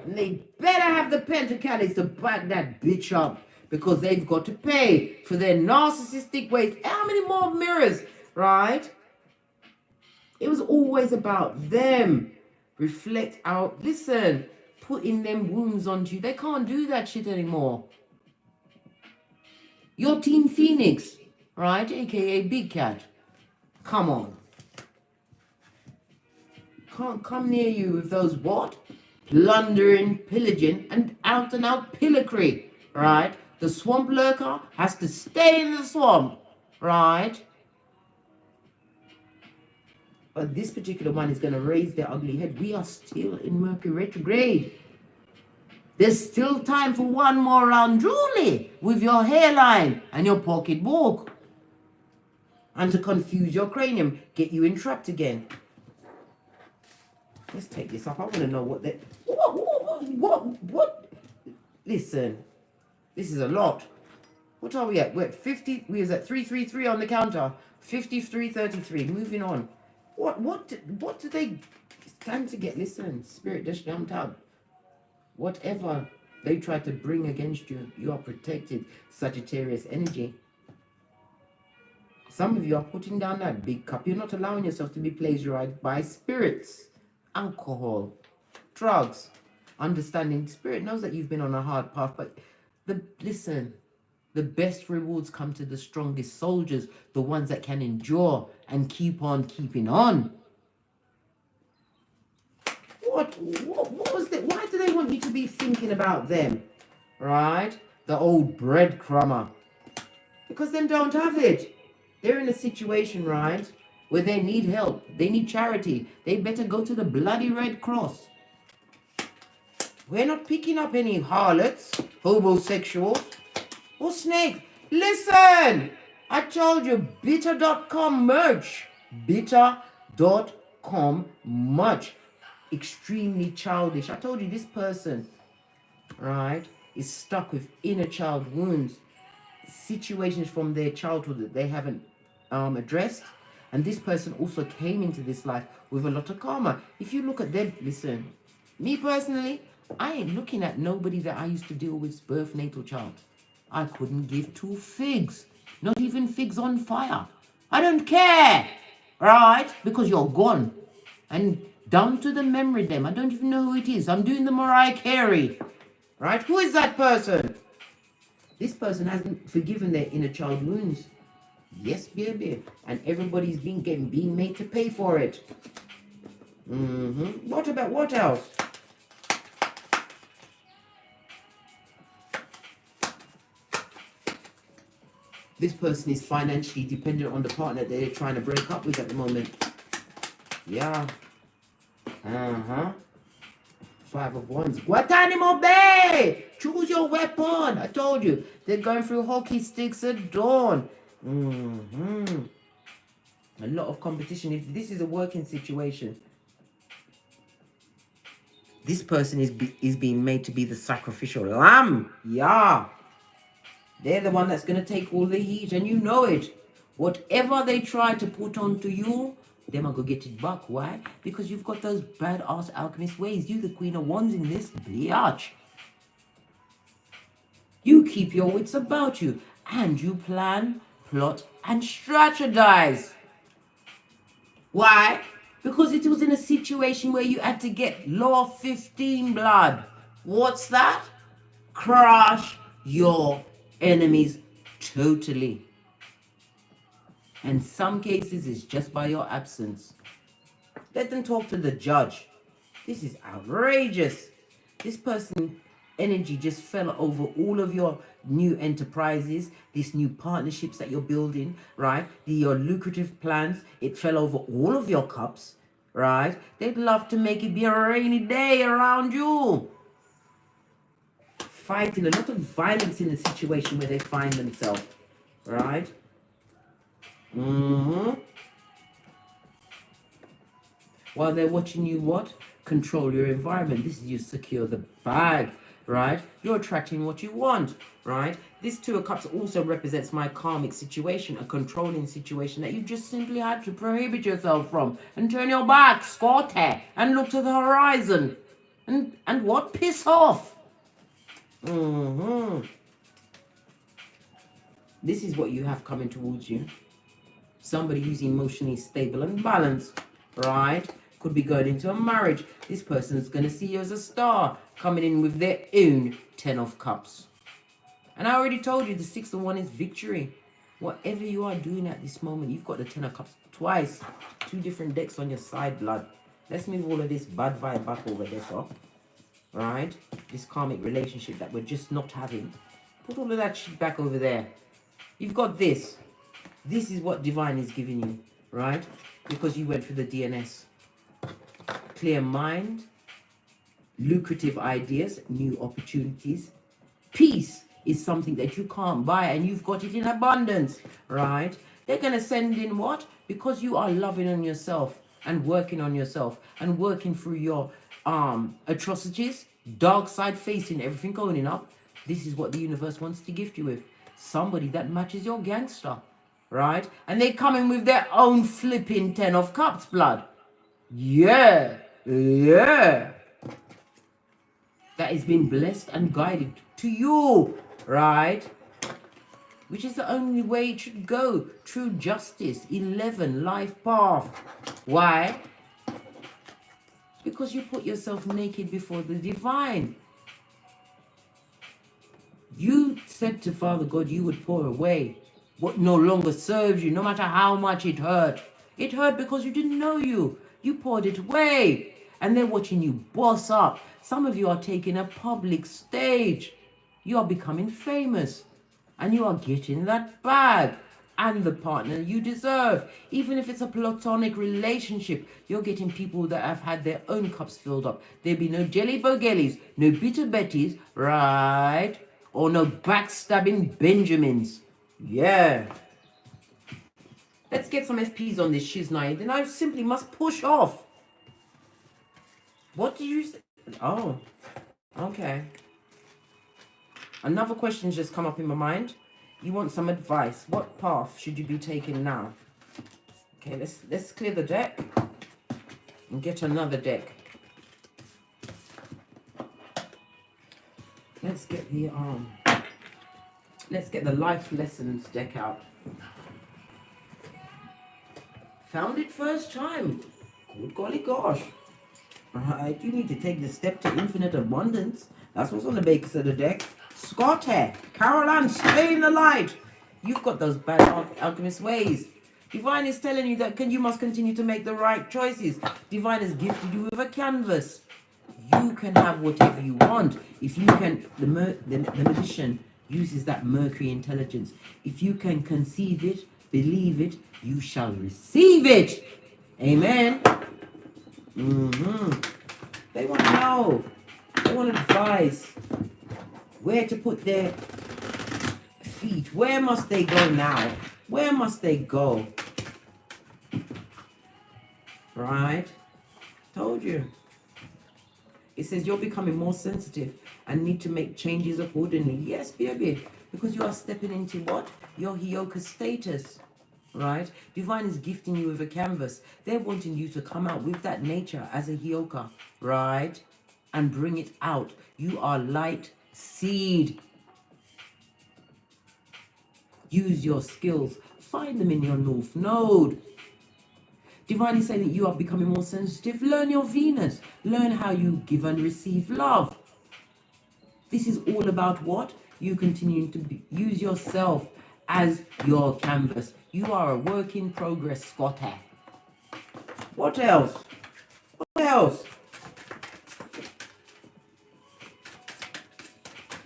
And they better have the Pentacles to back that bitch up because they've got to pay for their narcissistic ways. How many more mirrors, right? It was always about them. Reflect out. Listen, putting them wounds onto you. They can't do that shit anymore. Your Team Phoenix, right? AKA Big Cat. Come on. Can't come near you with those what? Plundering, pillaging, and out pillockry, right? The swamp lurker has to stay in the swamp, right? But this particular one is going to raise their ugly head. We are still in Mercury retrograde. There's still time for one more round, Julie, with your hairline and your pocketbook. And to confuse your cranium, get you entrapped again. Let's take this up. I want to know what they... What? Listen, this is a lot. What are we at? We're at 50... We was at 333 on the counter. 53.33. Moving on. What do they stand to get? Listen, spirit just jumped out. Whatever they try to bring against you, you are protected. Sagittarius energy. Some of you are putting down that big cup. You're not allowing yourself to be plagiarized by spirits, alcohol, drugs. Understanding spirit knows that you've been on a hard path, but listen, the best rewards come to the strongest soldiers, the ones that can endure and keep on keeping on. What was that? Why do they want you to be thinking about them? Right? The old breadcrumber. Because them don't have it. They're in a situation, right, where they need help. They need charity. They better go to the bloody Red Cross. We're not picking up any harlots, homosexuals, or snakes. Listen! I told you, bitter.com merch. Bitter.com merch. Extremely childish. I told you this person, right, is stuck with inner child wounds, situations from their childhood that they haven't addressed, and this person also came into this life with a lot of karma. If you look at them, listen, Me personally, I ain't looking at nobody that I used to deal with's birth natal chart. I couldn't give two figs. Not even figs on fire. I don't care. Right? Because you're gone. And down to the memory them. I don't even know who it is. I'm doing the Mariah Carey. Right? Who is that person? This person hasn't forgiven their inner child wounds. Yes, baby. And everybody's being made to pay for it. What about what else? This person is financially dependent on the partner that they're trying to break up with at the moment. Yeah. Five of Wands. Guantanamo Bay! Choose your weapon. I told you. They're going through hockey sticks at dawn. A lot of competition. If this is a working situation, this person is being made to be the sacrificial lamb. Yeah. They're the one that's going to take all the heat, and you know it. Whatever they try to put onto you, them are going to get it back. Why? Because you've got those badass alchemist ways. You the Queen of Wands in this, biatch. You keep your wits about you, and you plan, plot, and strategize. Why? Because it was in a situation where you had to get law 15 blood. What's that? Crush your enemies totally. In some cases, it's just by your absence. Let them talk to the judge. This is outrageous. This person energy just fell over all of your new enterprises, these new partnerships that you're building, right? Your lucrative plans. It fell over all of your cups, right? They'd love to make it be a rainy day around you. Fighting, a lot of violence in the situation where they find themselves, right? While they're watching you what? Control your environment. This is you secure the bag, right? You're attracting what you want, right? This Two of Cups also represents my karmic situation, a controlling situation that you just simply had to prohibit yourself from and turn your back, squat and look to the horizon. And what? Piss off. This is what you have coming towards you. Somebody who's emotionally stable and balanced, right? Could be going into a marriage. This person's going to see you as a star, coming in with their own 10 of Cups. And I already told you the 6 of Wands is victory. Whatever you are doing at this moment, you've got the 10 of Cups twice. 2 different decks on your side, blood. Let's move all of this bad vibe back over there, so. Right? This karmic relationship that we're just not having. Put all of that shit back over there. You've got this. This is what divine is giving you, right? Because you went through the DNS. Clear mind, lucrative ideas, new opportunities. Peace is something that you can't buy, and you've got it in abundance, right? They're going to send in what? Because you are loving on yourself and working on yourself and working through your atrocities, dark side facing, everything going up. This is what the universe wants to gift you with. Somebody that matches your gangster, right? And they come in with their own flipping 10 of Cups, blood. Yeah. That has been blessed and guided to you, right? Which is the only way it should go. True justice, 11, life path. Why? Because you put yourself naked before the divine. You said to Father God you would pour away what no longer serves you, no matter how much it hurt. It hurt because you didn't know you. You poured it away. And they're watching you boss up. Some of you are taking a public stage. You are becoming famous. And you are getting that bag. And the partner you deserve. Even if it's a platonic relationship, you're getting people that have had their own cups filled up. There'll be no jelly bogellies, no bitter betties, right? Or no backstabbing Benjamins. Yeah. Let's get some FPs on this shiznai. Then I simply must push off. What did you say? Oh, okay. Another question's just come up in my mind. You want some advice. What path should you be taking now? Okay, let's clear the deck and get another deck. Let's get the life lessons deck out. Found it first time. Good golly gosh. Alright, you need to take the step to infinite abundance. That's what's on the base of the deck. Scotty, Caroline, stay in the light. You've got those bad alchemist ways. Divine is telling you that you must continue to make the right choices. Divine has gifted you with a canvas. You can have whatever you want. If you can, the magician uses that Mercury intelligence. If you can conceive it, believe it, you shall receive it. Amen. They want to know. They want advice. Where to put their feet. Where must they go now? Where must they go? Right? Told you. It says you're becoming more sensitive and need to make changes accordingly. Yes, baby. Because you are stepping into what? Your HEYOKA status. Right? Divine is gifting you with a canvas. They're wanting you to come out with that nature as a HEYOKA. Right? And bring it out. You are light seed. Use your skills. Find them in your North Node. Divine is saying that you are becoming more sensitive. Learn your Venus. Learn how you give and receive love. This is all about what? You continuing to use yourself as your canvas. You are a work in progress, Scotty. What else? What else?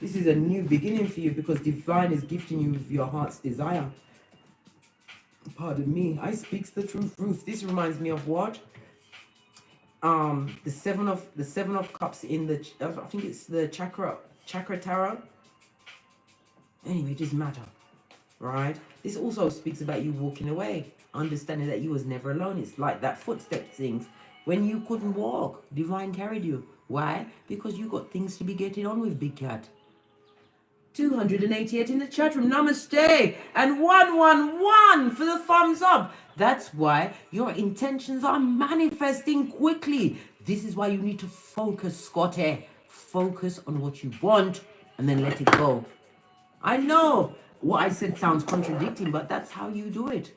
This is a new beginning for you because Divine is gifting you with your heart's desire. Pardon me, I speaks the truth. This reminds me of what? The seven of cups in the, I think it's the chakra tarot. Anyway, it doesn't matter, right? This also speaks about you walking away, understanding that you was never alone. It's like that footstep things. When you couldn't walk, Divine carried you. Why? Because you got things to be getting on with, big cat. 288 in the chat room. Namaste. And 111 for the thumbs up. That's why your intentions are manifesting quickly. This is why you need to focus, Scotty. Focus on what you want and then let it go. I know what I said sounds contradicting, but that's how you do it.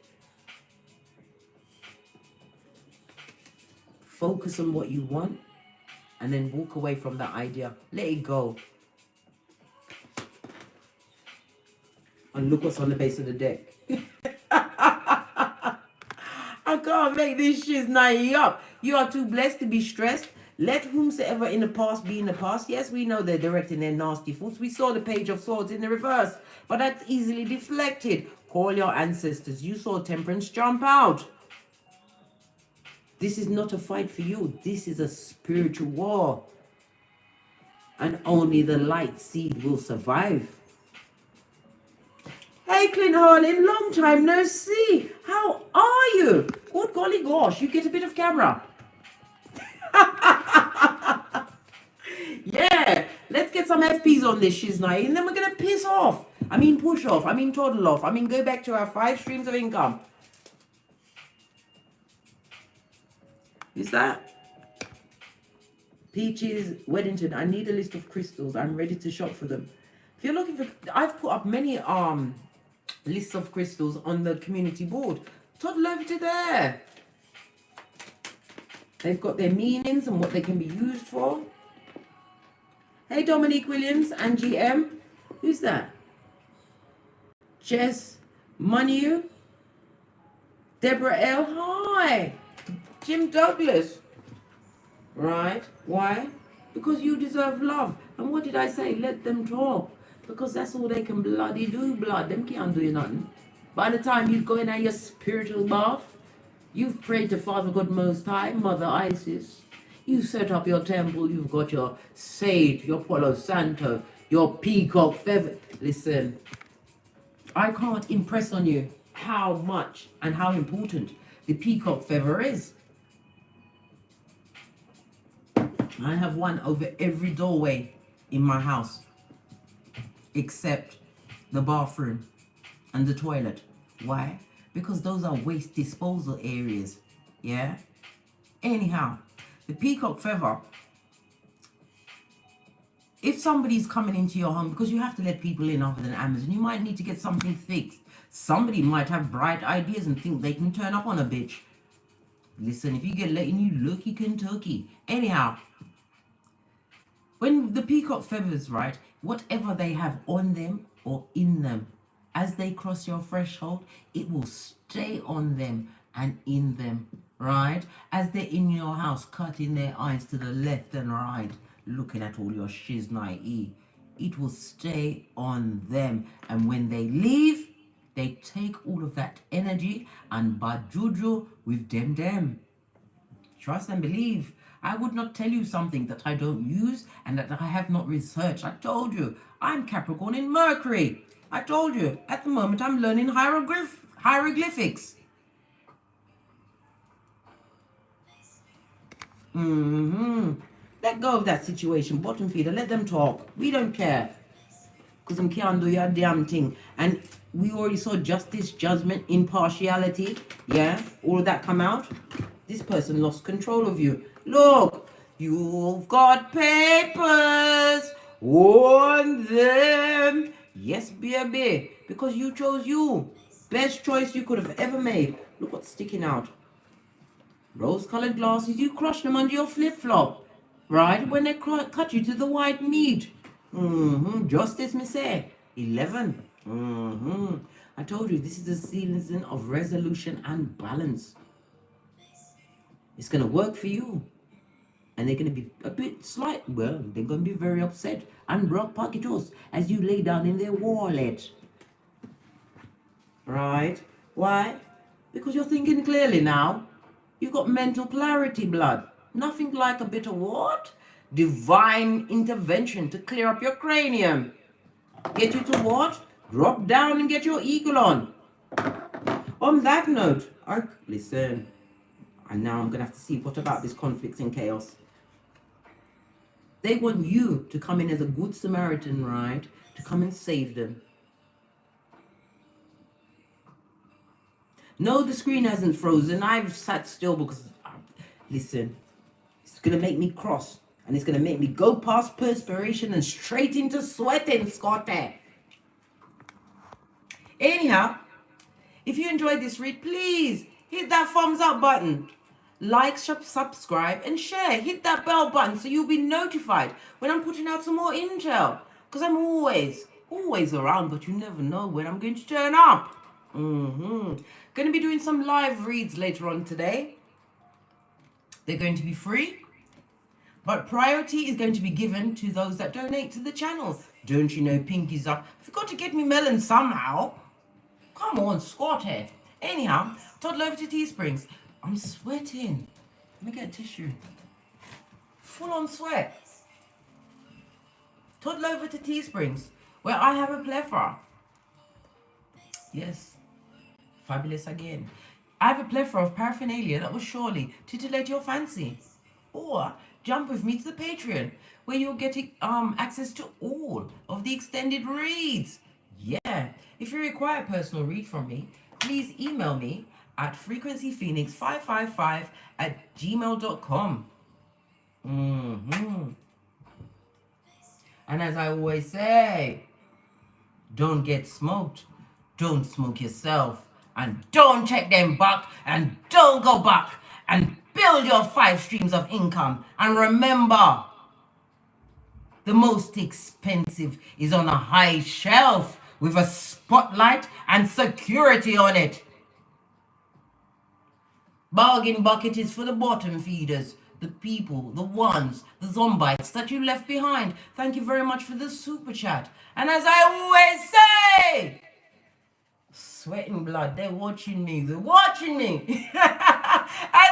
Focus on what you want and then walk away from that idea. Let it go. And look what's on the base of the deck. I can't make this shiznai up. You are too blessed to be stressed. Let whomsoever in the past be in the past. Yes, we know they're directing their nasty thoughts. We saw the Page of Swords in the reverse. But that's easily deflected. Call your ancestors. You saw Temperance jump out. This is not a fight for you. This is a spiritual war. And only the light seed will survive. Hey, Clint Harlan, long time no see. How are you? Good golly gosh, you get a bit of camera. Yeah, let's get some FPs on this shiznai, and then we're going to piss off. I mean push off, I mean toddle off, I mean go back to our 5 streams of income. Is that? Peaches, Weddington, I need a list of crystals. I'm ready to shop for them. If you're looking for, I've put up many lists of crystals on the community board. Toddle over to there. They've got their meanings and what they can be used for. Hey, Dominique Williams, Angie M. Who's that? Jess Manu. Deborah L. Hi. Jim Douglas. Right. Why? Because you deserve love. And what did I say? Let them talk. Because that's all they can bloody do, blood. Them can't do you nothing. By the time you go in at your spiritual bath, you've prayed to Father God Most High, Mother Isis. You set up your temple. You've got your sage, your Palo Santo, your peacock feather. Listen, I can't impress on you how much and how important the peacock feather is. I have one over every doorway in my house, except the bathroom and the toilet. Why? Because those are waste disposal areas. Yeah? Anyhow, the peacock feather if somebody's coming into your home, because you have to let people in other than Amazon, you might need to get something fixed. Somebody might have bright ideas and think they can turn up on a bitch. Listen, if you get let in, you lucky Kentucky. Anyhow, when the peacock feathers, right, whatever they have on them or in them, as they cross your threshold, it will stay on them and in them, right? As they're in your house, cutting their eyes to the left and right, looking at all your shiznai, it will stay on them. And when they leave, they take all of that energy and bajuju with them. Trust and believe. I would not tell you something that I don't use and that I have not researched. I told you, I'm Capricorn in Mercury. I told you, at the moment I'm learning hieroglyphics. Let go of that situation, bottom feeder. Let them talk. We don't care. Because them can't do your damn thing. And we already saw justice, judgment, impartiality. Yeah, all of that come out. This person lost control of you. Look, you've got papers on them. Yes, baby, because you chose you. Best choice you could have ever made. Look what's sticking out. Rose-colored glasses, you crush them under your flip-flop. Right? When they cut you to the white meat. Justice, me say. 11. I told you, this is a season of resolution and balance. It's going to work for you. And they're going to be a bit slight. Well, they're going to be very upset and rock pocketos as you lay down in their wallet. Right? Why? Because you're thinking clearly now. You've got mental clarity, blood. Nothing like a bit of what? Divine intervention to clear up your cranium. Get you to what? Drop down and get your eagle on. On that note, listen. And now I'm going to have to see what about this conflict and chaos. They want you to come in as a good Samaritan, right? To come and save them. No, the screen hasn't frozen. I've sat still because, listen, it's going to make me cross. And it's going to make me go past perspiration and straight into sweating, Scotty. Anyhow, if you enjoyed this read, please hit that thumbs up button. Like, subscribe, and share. Hit that bell button so you'll be notified when I'm putting out some more intel. Because I'm always around, but you never know when I'm going to turn up. Going to be doing some live reads later on today. They're going to be free. But priority is going to be given to those that donate to the channel. Don't you know Pinky's up? I've got to get me melon somehow. Come on, Scotty. Anyhow, toddle over to Teesprings. I'm sweating. Let me get a tissue. Full on sweat. Toddle over to Teesprings, where I have a plethora. Yes. Fabulous again. I have a plethora of paraphernalia that will surely titillate your fancy. Or jump with me to the Patreon, where you're getting access to all of the extended reads. Yeah. If you require a personal read from me, please email me at frequencyphoenix555@gmail.com. And as I always say, don't get smoked, don't smoke yourself, and don't check them back, and don't go back, and build your 5 streams of income. And remember, the most expensive is on a high shelf with a spotlight and security on it. Bargain bucket is for the bottom feeders, the people, the ones, the zombites that you left behind. Thank you very much for the super chat. And as I always say, sweating blood, they're watching me. As